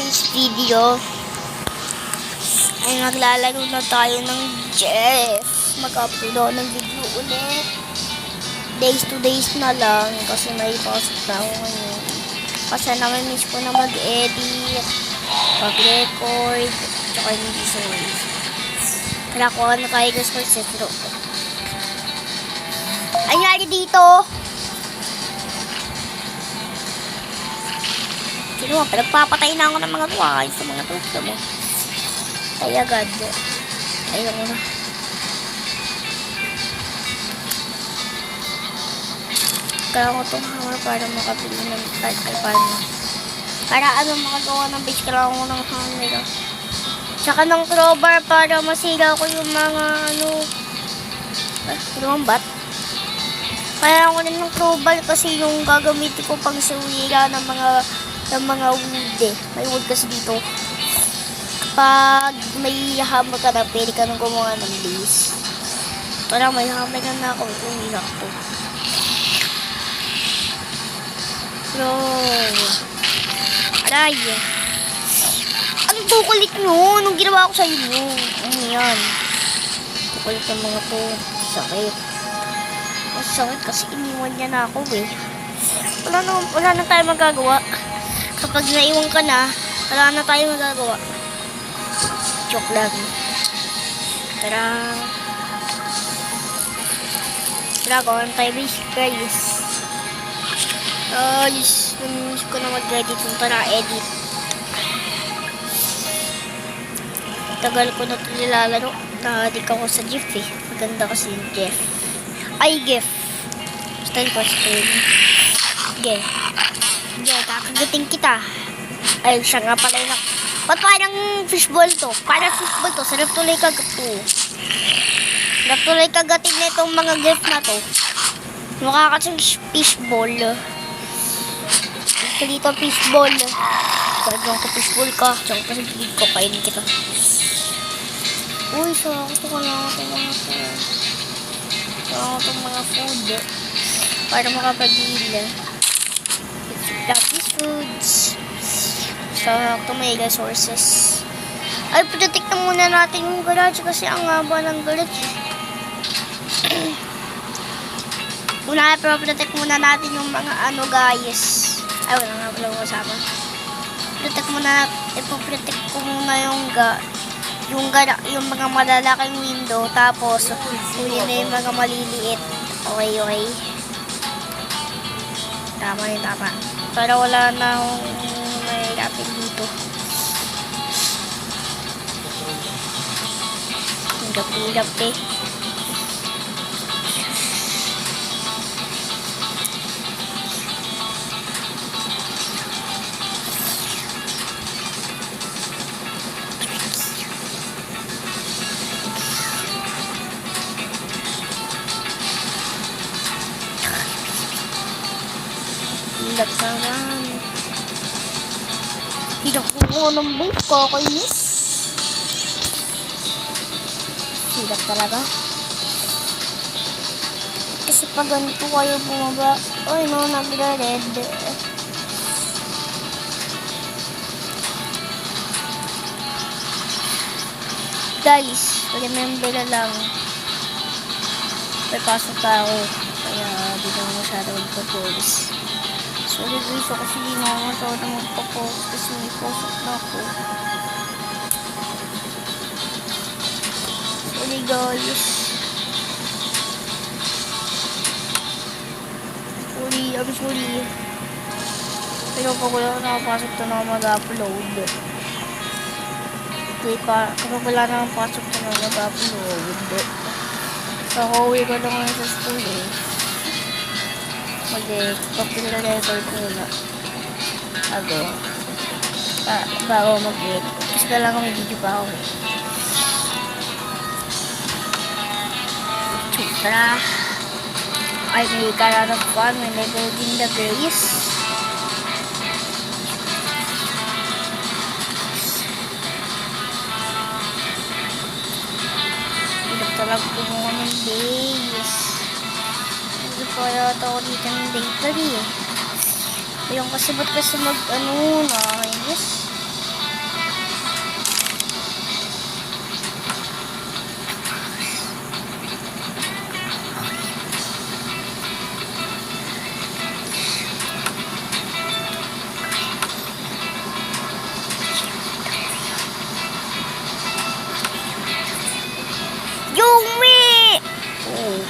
today's video ay maglalaro na tayo ng Jeff. Mag-upload ako ng video ulit. Days to days na lang kasi may pasok na ako ngayon. Kasi miss ko na mag-edit, mag-record, tsaka hindi sa ways. Kaya ko na tayo guys for setro. Ay nangyari dito! Sino mo, pinagpapatay na ako ng mga tuwa sa mga tuwa mo. Ay agad. Ayun na. Kaya ko itong hammer para makapili ng type ay paano. Para makagawa ng base, kailangan ko ng hammer. Tsaka ng crowbar para masira ko yung mga yung bat. Kaya ako rin ng crowbar kasi yung gagamitin ko pang suwira ng mga wood eh. May wood kasi dito. Pag may hammer ka na, pwede ka nang gumawa ng base. Parang may hammer ka na ako, umiyak ko. Bro. Aray. Anong kukulit nyo? Anong ginawa ko sa inyo? Ano yan? Kukulit ng mga to. Sakit. Sakit kasi iniwan niya na ako eh. Wala na tayo magagawa. Kapag naiwan ka na, wala na tayo magagawa. Joke lang. Tara. Tara, gawin tayo basic guys. Namiss ko na mag-edit. Tara, edit. Tagal ko na ito nilalaro. Nakadik ako sa Jeff eh. Maganda kasi yung Jeff. Ay, Jeff. Style ko style. Jeff. Jeff, kakagating kita. Ay, siya nga pala yung ba't parang fishball to? Parang fishball to. Sarap tuloy kagating. Sarap tuloy kagating na itong mga Jeff na to. Mukha kasing fishball. Ito dito fishball. Kagawin ko fishball ka. Tsaka kasi bigid ko. Kainin kita. Uy, sarap ito. Kailangan ko mga food. Kailangan ko mga food. Para makapag-heal. Got these foods. So, ito may resources. Ay, protect na muna natin yung garage kasi ang haba ng garage. Protect muna natin yung mga guys. Ay, wala nga pala ko kasama. Ipoprotect ko muna yung mga malalaking window. Tapos, huli na yung mga maliliit. Okay. Tama. Para wala na akong mahirapin dito. Hirap eh. Hilap naman. Hilap ko ng base ko, kakainis. Hilap talaga. Kasi pag ganito kayo bumaba, ay no, nagre-red. Guys, remember na lang. May pasok ako. Kaya di ko masyado magpa-focus. Sorry guys, kasi di na ako masyado magpa-focus kasi may pasok na ako. Sorry guys. I'm sorry. Pero pag wala ko nakapasok ito na mag-upload. Kapag wala na pasok ito na mag-upload. So, uuwi ko lang sa school eh. Mag-record muna. Bago mag-edit. Kasi kailangan may video pa ako eh. Tara. Ay, may karat of fun. May level din the base. Hilap talaga kumuha ng base. Hindi po yata ako dito ng bakery eh. Ayun kasi ba't kasi nakakainis.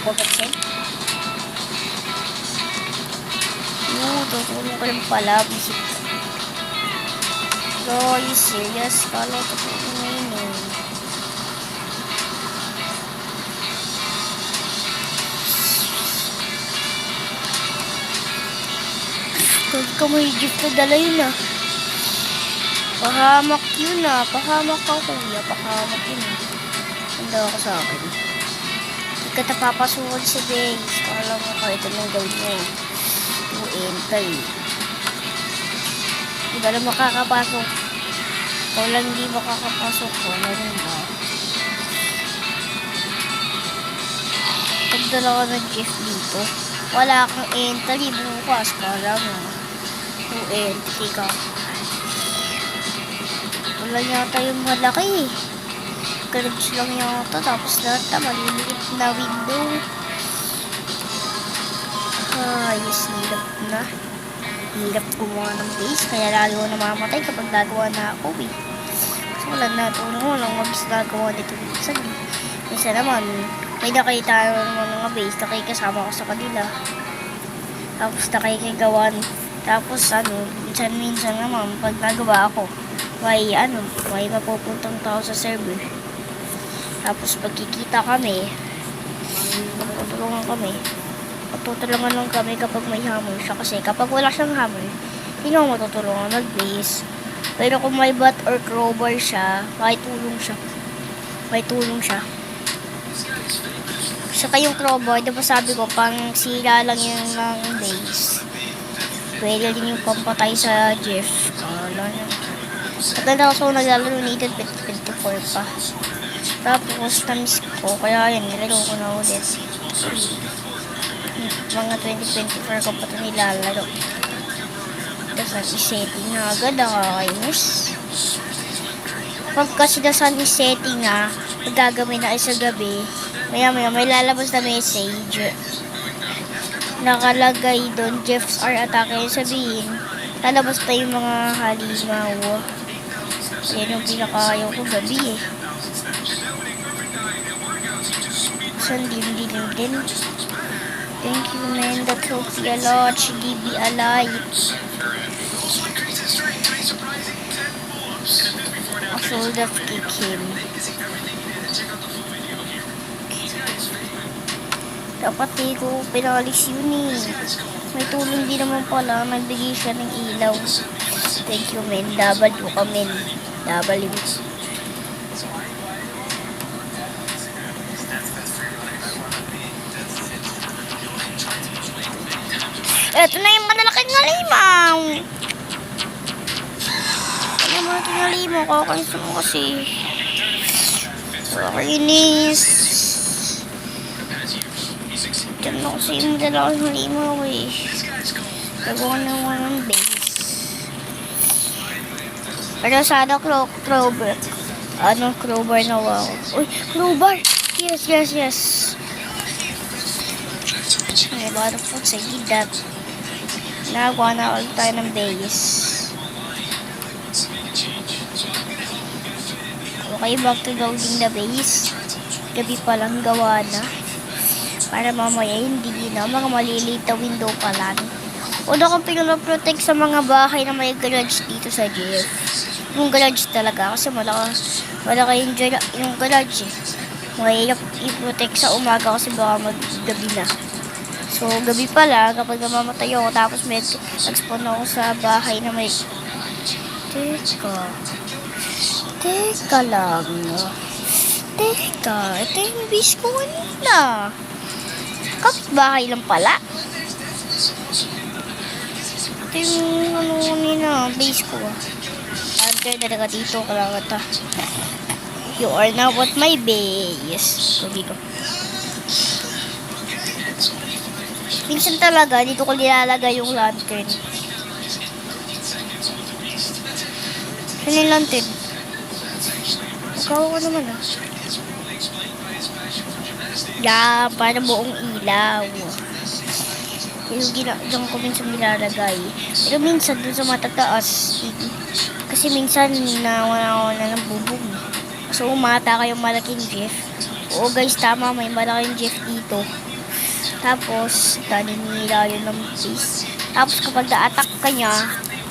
Pagkatsin. Tutulong ko lang pala. Visit. So, you serious? Kala ko tutulong na yun eh. Huwag ka may gift na dala yun ah. Pahamak yun ah. Pahamak ka kuya. Pahamak yun ah. Handa ako sa akin. Hindi ka napapasukan sa base. Kala mo kahit anong gawin mo. Enter. Hindi ka na makakapasok. Ikaw lang hindi makakapasok. Wala rin ba? Pagdala ka ng gift dito. Wala kang entry bukas. Kala mo. Entry ka. Wala yata yung malaki eh. Garage lang yata. Tapos lahat na maliliit na window. Ayos, hirap na. Hirap gumawa ng base. Kaya lalo namamatay kapag nagawa na ako eh. Kasi wala na tulong mo lang mabis nagawa dito minsan eh. Minsan naman, may nakita naman ng base. Nakikasama ko sa kanila. Tapos nakikagawan. Tapos minsan naman, pag nagawa ako, may mapupuntang tao sa server. Tapos pagkikita kami, magtutulungan lang kami kapag may hammer siya. Kasi kapag wala siyang hammer, hindi naman matutulungan mag-base. Pero kung may bat or crowbar siya, may tulong siya. Saka yung crowbar, diba sabi ko, pang sira lang yun ng base. Pwede din yung pampatay sa Jeff. Maganda ko naglalaro needed 24 pa. Tapos na-miss ko, kaya yan, nilaro ko na ulit. Mga 2024 ko pa ito nilalaro. Tapos i-setting na agad, nakakainis. Pag kasi nasan i-setting na, magagawin na sa gabi, maya may lalabas na message. Nakalagay doon, Jeff's are attacking. Sabihin, lalabas na yung mga halimaw. Yan yung pinakayaw ko gabi eh. Saan din. Thank you man, that helps me a lot. She gave me a light. I should have kicked him. Dapat eh ko pinalis yun eh. May tulong din naman pala. Nagbigay siya ng ilaw. Thank you men. W ka men. W. Eto na yung malalaking halimaw. Ano yung malalaking halimaw? Kakainis mo kasi. Kakainis. Diyan na kasi yung malalaking halimaw eh. Gagawa na naman ng base. Pero sana crowbar. Crowbar na wow. Uy, crowbar! Yes. May lot of food sa gidap. Nagawa na ulit tayo ng base. Okay, back to building the base. Gabi pa lang gawa na. Para mamaya hindi na mga maliliit na window pa lang. Una kong pinaprotect sa mga bahay na may garage dito sa Jeff. Yung garage talaga kasi malaki yung garage eh. Mahirap i-protect sa umaga kasi baka maggabi na. So, gabi pala kapag namamatay ako tapos may nag-spawn ako sa bahay na may... Teka lang. Ito yung base ko kanina. Kapit-bahay lang pala. Ito yung kanina, base ko. Hunter talaga dito, kalakata. You are now at my base. Sabi ko. Minsan talaga, dito ko nilalagay yung lantern. Ano yung lantern? Ikaw ko naman ah. Yeah, para buong ilaw. Yung ginagawa ko minsan nilalagay. Pero minsan dun sa matataas. Kasi minsan nawala na ng bubong. So umata kayong malaking Jeff. Oo guys, tama, may malaking Jeff dito. Tapos, naninira yun ng face. Tapos, kapag na-attack ka niya,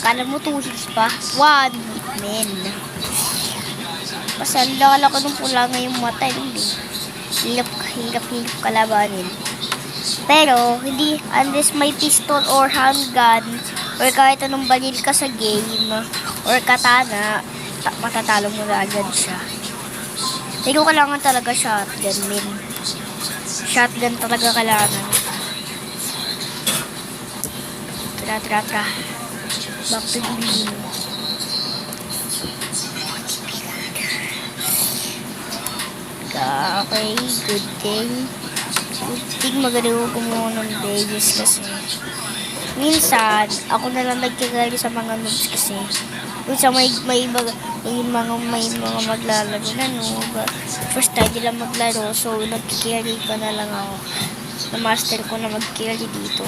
kala mo 2 hits pa. 1 hit, men. Kasi ang lala ko nung pula ngayong mata, hindi. Hirap kalabanin. Pero, hindi, unless may pistol or handgun, or kahit anong baril ka sa game, or katana, matatalo mo na agad siya. Pero kailangan talaga shotgun, men. Shotgun talaga kailangan. Tara. Back to the video. Okay, good thing. Good thing magaling ko gumawa ng Vegas kasi minsan, ako na lang nagkagali sa mga noobs kasi minsan may mga maglalaro na noob. First time nila maglaro, so nagkikarry ko na lang ako. Na-master ko na mag-carry dito.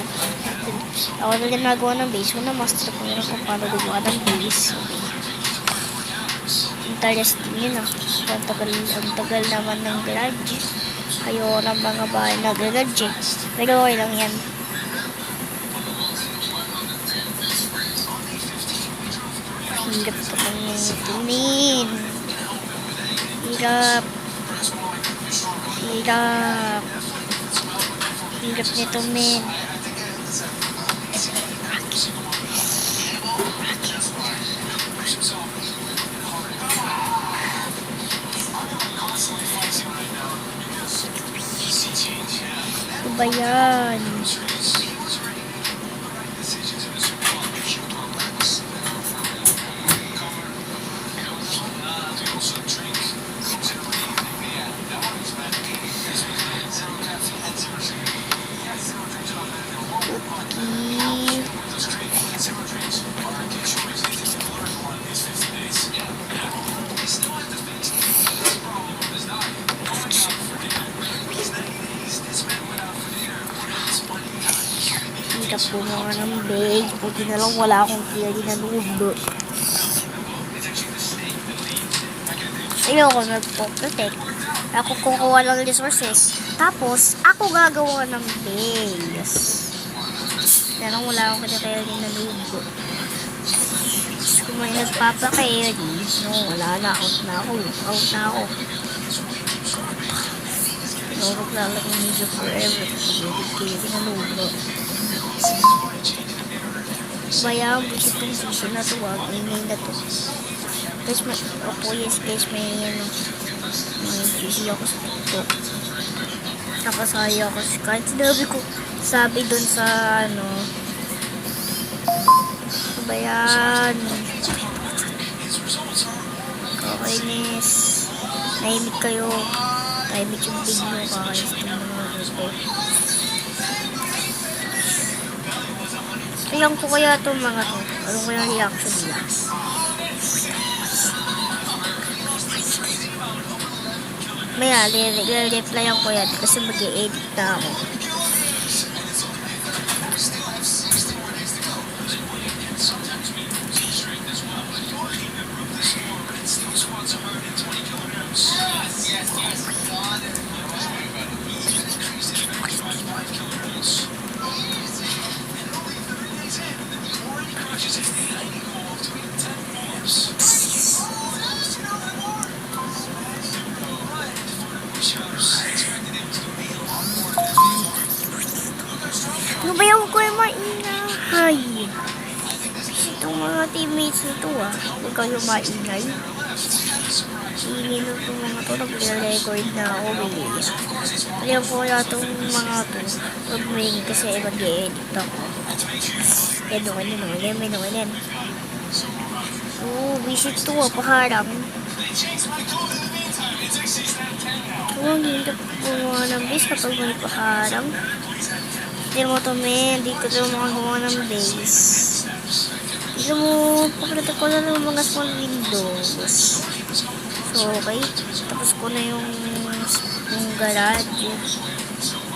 Ako na din nagawa ng base, so na-master ko na kung paano gumawa ng base. Interesting yun ah. Ang tagal naman ng garage. Ayaw ng mga bahay na garage eh. Pero okay lang yan. Hirap ito kong tunin. Hirap nito, men. Ano ba yan? Hirap gumawa ng base. Buti na lang wala akong carry na noob. Ayoko nagpo-protect. Ako kukuha lang resources. Tapos, ako gagawa ng base. Kaya lang wala akong carry na noob. Kung may nagpapa-carry, no, wala na. Out na ako. Tinurok lang ako medyo forever. Carry na noob. Bayang busit itong suso na to, ingay na to. Guys, guys, may GC ako sa TikTok. Nakasaya ako kahit sabi dun sa bayan. Kakainis. Nahimik kayo. Nahimik yung video, kakainis yung mga video. Alam ko kaya itong mga to. Anong kaya reaction nila? Maya, replyan ko yan kasi mag-i-edit na ako. Ano ba yung ko yung maingay? Itong mga teammates nito huwag kayo maingay. Ingay na itong mga to, nag-record na ako, bilis. Kaya po kaya itong mga to, mag-main kasi mag-i-edit ako. Yan, may nungan. Visit to, paharang. Ang hirap gumawa ng base kapag may paharang. Hindi mo to, men. Hindi ko ito makagawa ng base. Hindi mo, paprotect ko na ng mga small windows. So, okay. Tapos ko na yung garage.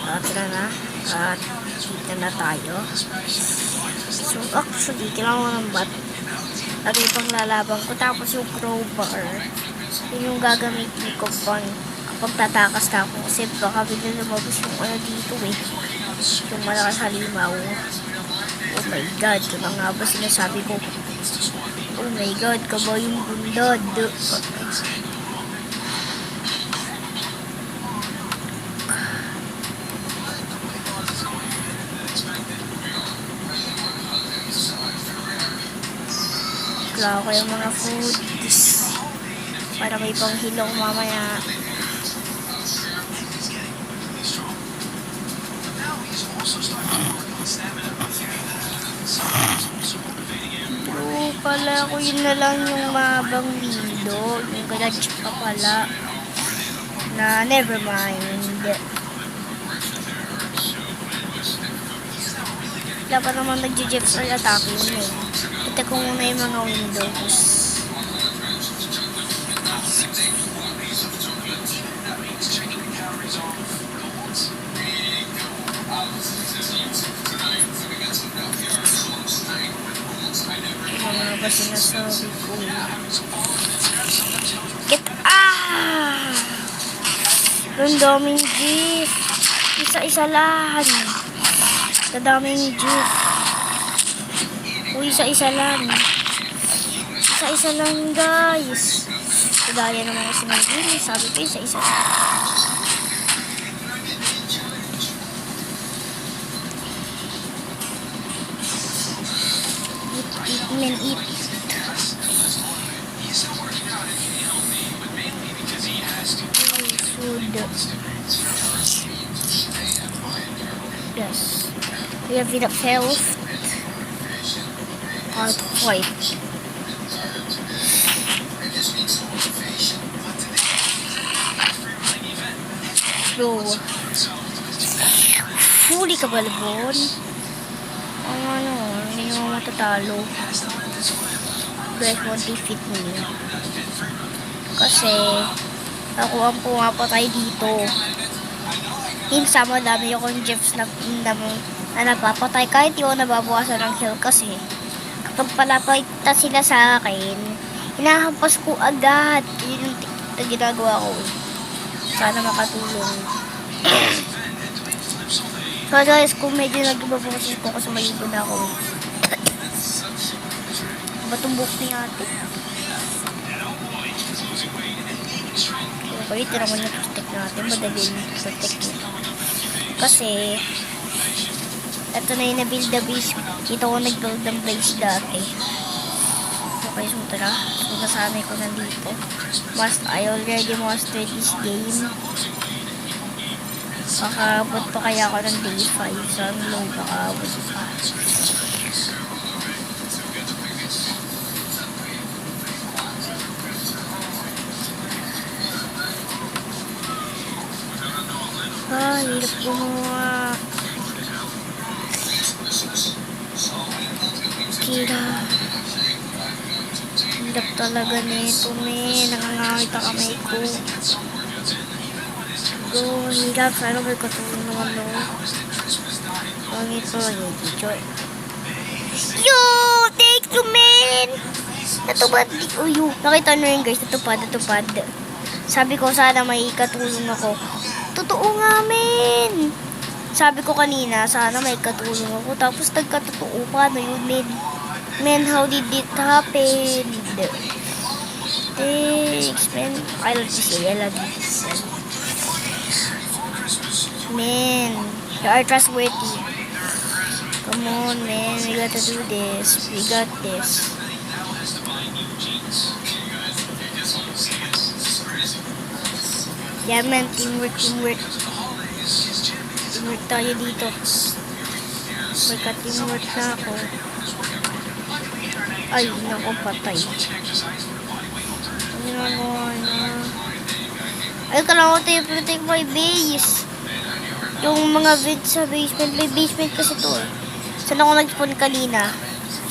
Tara na. At dito na tayo. So, actually, kailangan ko ng bat. Lagi pang lalabang ko. Tapos yung crowbar. Yun yung gagamitin ko pang kapag tatakas na ako. Kasi baka bigla lumabas yung dito eh. Yung malakas halimaw. Oh my god, ano nga ba sinasabi ko? Oh my god, kabayong bundad. Wala ko yung mga foods para may panghilong mamaya. Pala ko yun na lang yung mabang lindo. Yung garage pa pala. Na never mind. Wala pa naman nag-jeep sa atake yun eh. Ito ko muna yung mga windows. Ano ba sinasabi ko? Get ang daming jeep. Isa-isa lang. Kadaming jeep. Isa-isa lang. Isa-isa lang guys. Kagaya ng mga sinabi. Sabi ko isa-isa lang. Eat. Food. Yes. We have enough health. Hard fight. Bro. Huli ka ba, Lebron? Hindi naman matatalo. Guys, won't defeat me. Kasi, ako ang pumapatay dito. Minsan, madami akong Jeffs na napapatay kahit yung nababawasan ng health kasi kapag palapita sila sa akin, hinahampas ko agad. Yun yung ginagawa ko. Sana makatulong. So guys, kung medyo nagbabawasan ko kasi maligo na ako. Batumbok ni ate. Okay, tira mo yung protect natin. Madali yung protect nito. Kasi, ito na yung na-build the base. Dito ko nag-build ng base dati. Okay, so tara. So, nasanay ko nandito. I already mastered this game. Makaabot pa kaya ako ng day 5. Saan low makaabot pa. Hirap gumawa. Hirap talaga nito, men. Nakangangit ang kamay ko. Hirap. Sana may katulong naman, no? Pangit po. Yo! Thank you, men! Natupad. Nakita nyo yun, guys. Natupad. Sabi ko, sana may katulong ako. Totoo nga, men. Sabi ko kanina, sana may katulong ako. Tapos nagkatotoo pa na yun, men. Men, how did it happen? Thanks, men. I love this. Men, you are trustworthy. Come on, man. We gotta do this. We got this. Yeah, man, teamwork. Teamwork tayo dito. Magka-teamwork na ako. Ay, naku, patay. Ay, kailangan ko tayo protect my base. Yung mga vents sa basement. May basement kasi to eh. Saan ako nag-spawn kanina?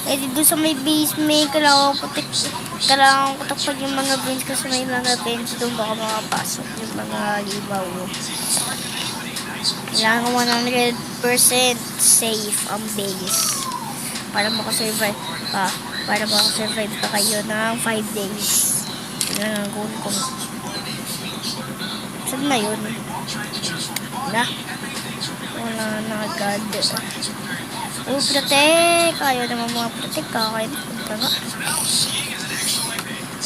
Eh, dito sa may basement, kailangan ko takpag yung mga vents kasi may mga vents doon baka makapasok yung mga libaw. Kailangan 100% safe ang base para makasurvive pa. Para makasurvive pa kayo ng 5 days. Yun ang goal ko. Saan na yun? Na? Wala na agad. Oh, protect! Ayaw naman mga protect. Kakain. Punta nga.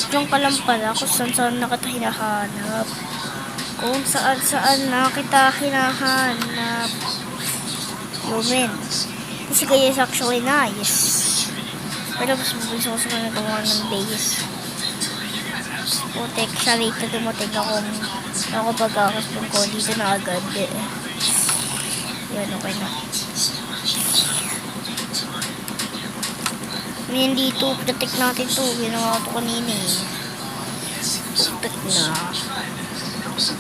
Diyan ka lang pala kung saan na kita hinahanap. Kung saan na kita hinahanap. Lumen. Kasi kayo is actually nice. Pero mas mabilis ako sa mga gumawa ng base. Putek siya later dumating ako pagkakaspong ko dito na agad. Yan, okay na. Ngayon dito, protect natin to. Ginawa ko to kanina eh. Protect na.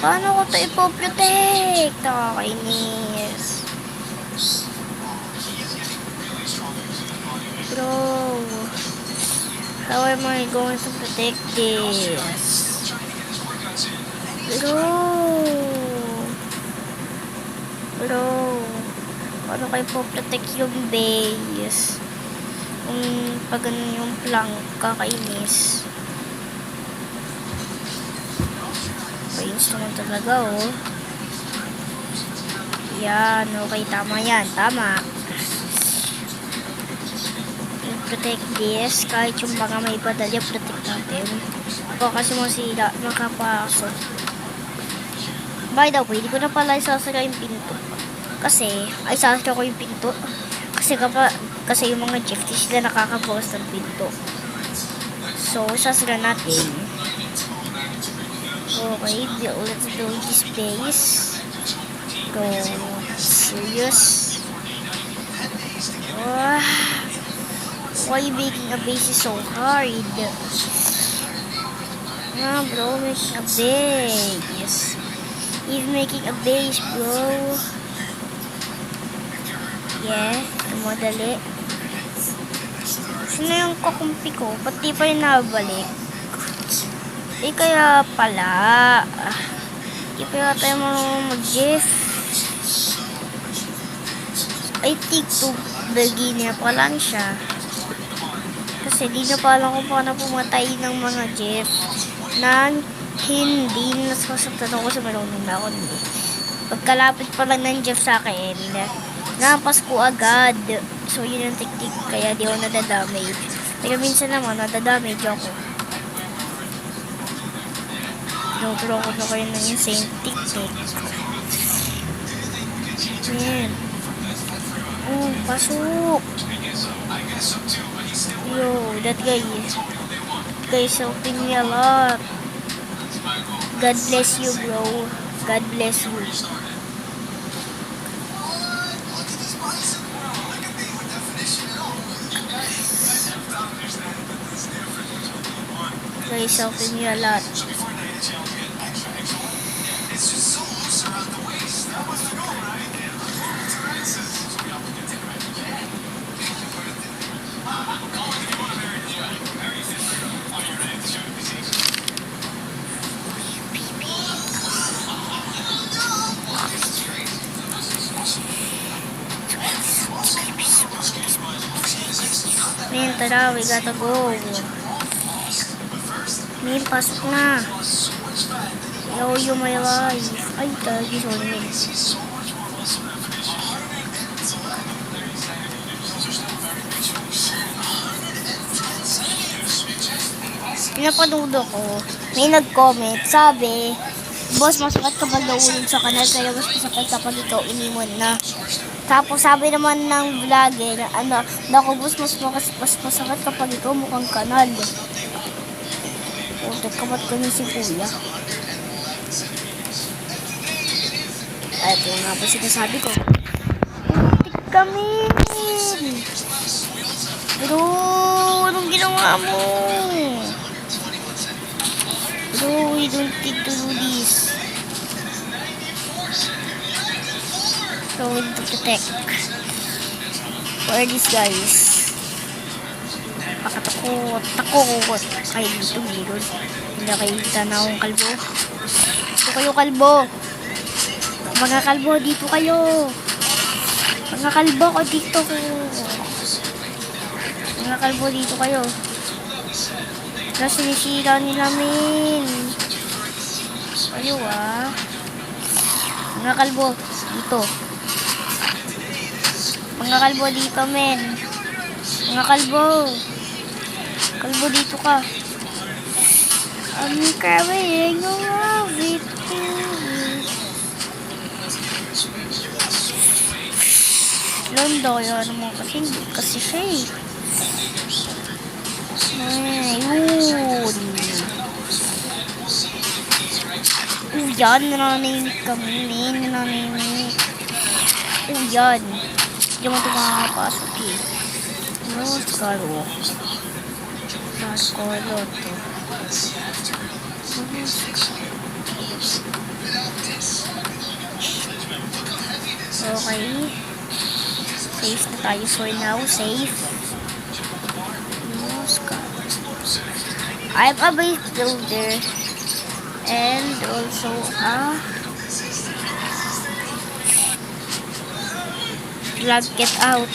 Paano ko to ipoprotect? Nakakainis. Bro, how am I going to protect this? Bro, paano kayo po-protect yung base? Kung pag ganun yung plank, kakainis. Kainis naman talaga, oh. Yan, okay, tama yan, tama. Protect this, kahit yung mga may badalya, protect natin. O kasi masira, makapasok. By the way, hindi ko na pala isasara yung pinto. Kasi, isasara ko yung pinto. Kasi yung mga Jeff, sila nakakabukas ng pinto. So, isasara natin. Okay, let's build this base. Go, serious. Why making a base is so hard? Bro, making a base. He's making a base, bro. Yeah, madali. Sino yung kakumpi ko? Pati pa yung nabalik. Kaya pala. Kaya tayo mag-Jeff. I think to beginner pa lang siya. Kasi di na pa alam kung paano pumatay ng mga Jeff nang hindi nasasaktan ako sa marunong na ako. Pagkalapit pa lang ng Jeff sa akin, napas ko agad. So yun yung technique, kaya di ako nadadamage. Pero minsan naman nadadamage ako. Tinuturo ko na kayo ng insane technique. Yan. Oh, pasok! Yo, that guy is helping me a lot. God bless you, bro. God bless you. Guy is helping me a lot. Man, tara, we gotta go. Man, pasok na. Yo, you my life. Ay, tagi, sorry. Pinapanood ko, may nag-comment, sabi, boss, masakit ka ba naulog sa kanal, kaya mas masakit kapag ikaw inimon na. Tapos sabi naman ng vlogger, naku boss, mas masakit kapag ikaw mukhang kanal. Puto, kamat ko ni si kuya. Ito nga po sinasabi ko. Putik kami! Bro, anong ginawa mo? Bro, we don't need to do this. So we need to protect. Where are these guys? Pakatakot. Ay, dito meron. Hindi kayo kita na akong kalbo. Dito kayo kalbo. Mga kalbo, dito kayo. Mga kalbo ko dito ko. Mga kalbo, dito kayo. Tapos sinisira nila min. Kayo Mga kalbo, dito. Mga kalbo dito, men. Mga kalbo. Kalbo dito ka. I'm carrying a victory. Londo, yan mo kasi siya eh. Ayun. Yan, nananahimik kami, men. Nananahimik. Yan. Hindi mo ito makakapasok eh. No, skaro. Skaro to. Okay. Safe na tayo for now. Safe. No, skaro. I'm a base builder. And also flag get out.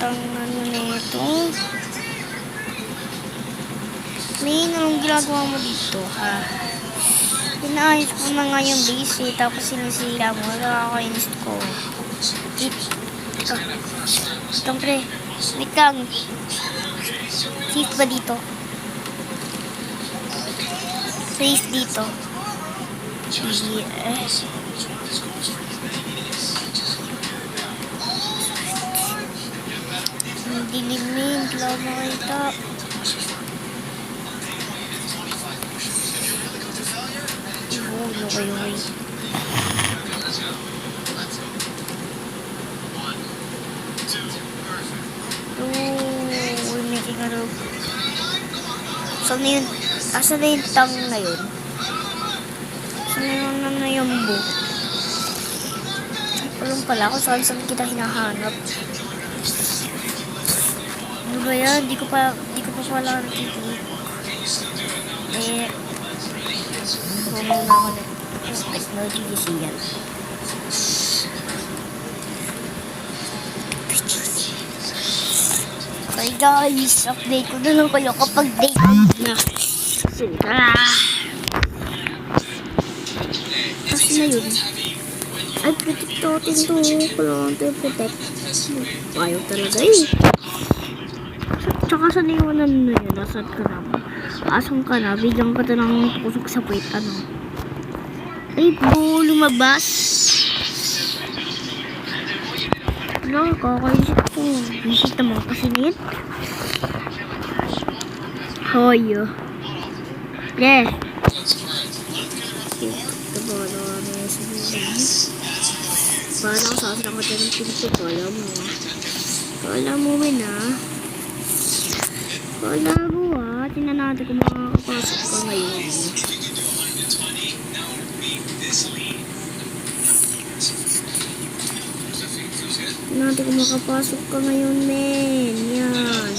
Ang ano na ito. May anong ginagawa mo dito, ha? Pinaayos ko na nga yung base eh, tapos sinisira mo. Nakakainis ko. Siyempre, wait lang. Safe ba dito? Safe dito. Yes. Dilimin, kailangan makita. Okay. We're making a rope. Saan na yun? Asa na yung tang na yun? Saan na yung book? Alam pala kung saan kita hinahanap. Ano ba yan? Di ko pa pala natitik. Mamang na ako na technology kasi yan. Okay guys, update ko na lang kayo kapag date na. So, kasi na yun. Ay, protect natin to. Kailangan tayo protect. Ayaw talaga eh. Tsaka sa naiwanan na yun, nasaan ka na? Asang ka na? Bigyan ka na ng kusok sa puwet. Ano? Ay, lumabas. Wala, kakaisip ko. Visit naman kasi na yun. Hoy. Yes. Ito ba na may sabihin? Parang sasarang ka tayo ng pinto. Kala mo men ah. Kala mo ah. Tingnan natin kung makakapasok ka ngayon. Tingnan natin kung makapasok ka ngayon men. Yan.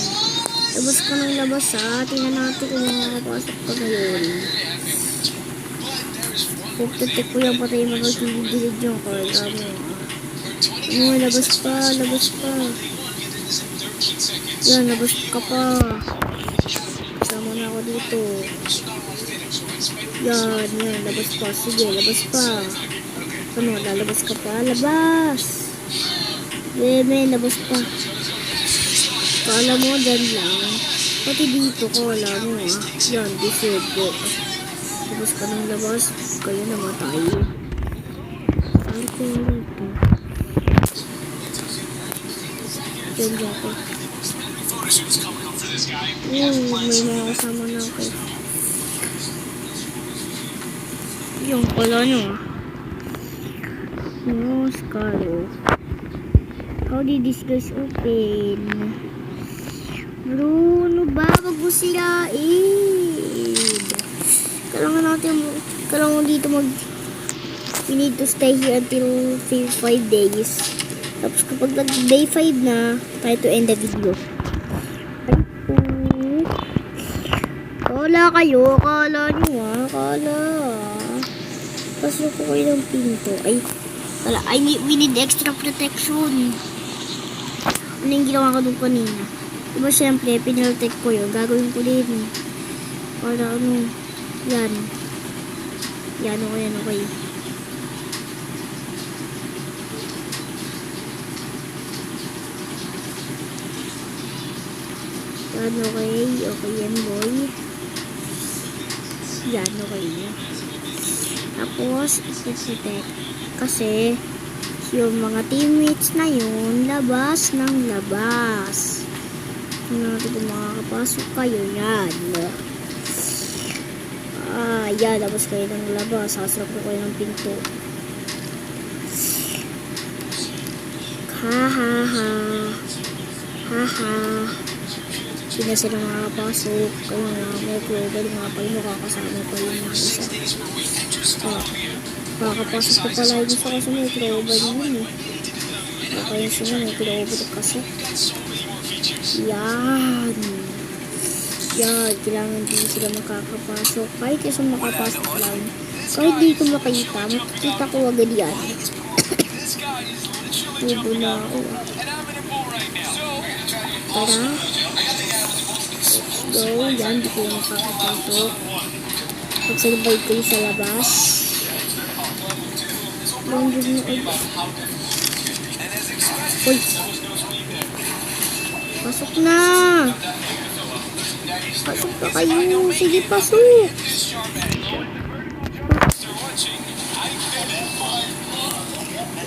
Labas ka ng labas ha. Tingnan natin kung makakapasok ka ngayon. Pagtatik ko yan patay magagilid yung karga mo. Ano, labas pa. Yan, labas ka pa. Kasama na ako dito. Yan, labas pa. Sige, labas pa. Ano, lalabas ka pa? Labas! Men, labas pa. Kala mo, dyan lang. Pati dito ko, wala mo ah. Yan, deserve ko. Labas ka ng labas. Kayo namatay. Saan ko dito? Diyan ko. May mga kasama na ako. Yung pala nyo ah. No, Scaro. How did this guys open? Bro, ano ba? Wag mo sirain. Kailangan dito we need to stay here until 5 days. Tapos kapag day 5 na, try to end the video. Kala kayo, kala nyo ah, kala. Pasok ko kayo ng pinto. We need extra protection. Ano yung ginawa ko doon kanina? Diba syempre, pinrotect ko yun. Gagawin ko din. Para ano, yan. Yan, okay. Yan, okay. Okay yan, boy. Yan, okay. Tapos, ipipipet. Kasi, yung mga teammates na yun, labas ng labas. Kung natin kung makakapasok kayo, yan. Yan, labas kayo ng labas. Sasarap ko kayo ng pinto. Ha ha ha. Ha ha. Hindi na sila makakapasok. Kaya nga may global nga pa yung makakasama pa yung mga isa. Makakapasok ko pala yung isa kasi may global yun eh. Baka yung sila may global kasi. Yan. Yan. Kailangan din sila makakapasok. Kahit kasi makapasok lang. Kahit di ko makita, makikita ko agad yan. Tubo na ako. Tara. Let's go. Yan, di ko makakapasok. Magsalabay ko sa labas. Langgit na agad. Uy. Pasok na. Pasok na kayo. Sige, pasok.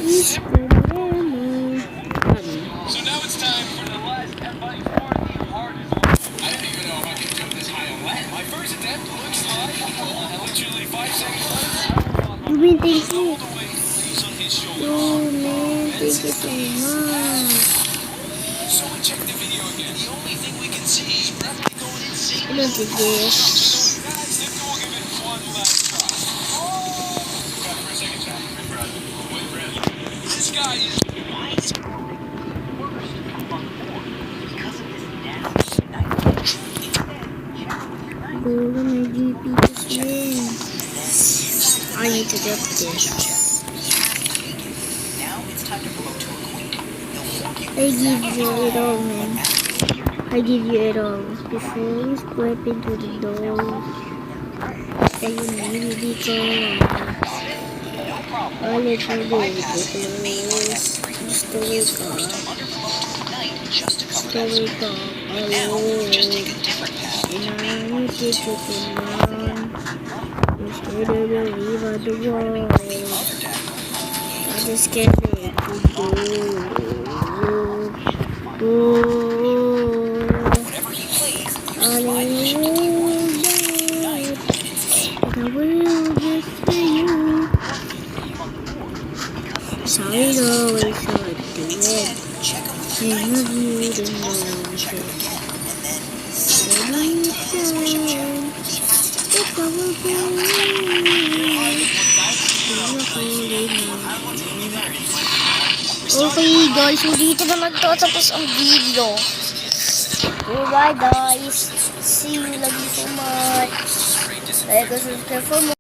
Is problema. So now it's time for the last and by far the hardest one. I didn't even know if I could jump this high on land. My first attempt looks like literally 5 seconds later. You mean thank you? All the way lays on his shoulder. Oh man, thank you so much. So we check the video again. The only thing we can see is Bradley going insane. Ano did this? Let's go give it one last try. Got it for a second shot. Good Bradley. Wait, Bradley. This guy is wise. Bro, may GPS din. I need to get this. I give you it all, man. I give you it all. Before you step into the door, ayun na, hindi ko all it will do is just to wake up. Just to wake up alone. And I need to run. Instead of believe on the world, I just can't let you go. I will get to you. Sorry, no, it's hard to let. I love you the most. Okay guys, so dito na magtatapos ang video. Bye guys. See you, love you so much. Like and subscribe for more.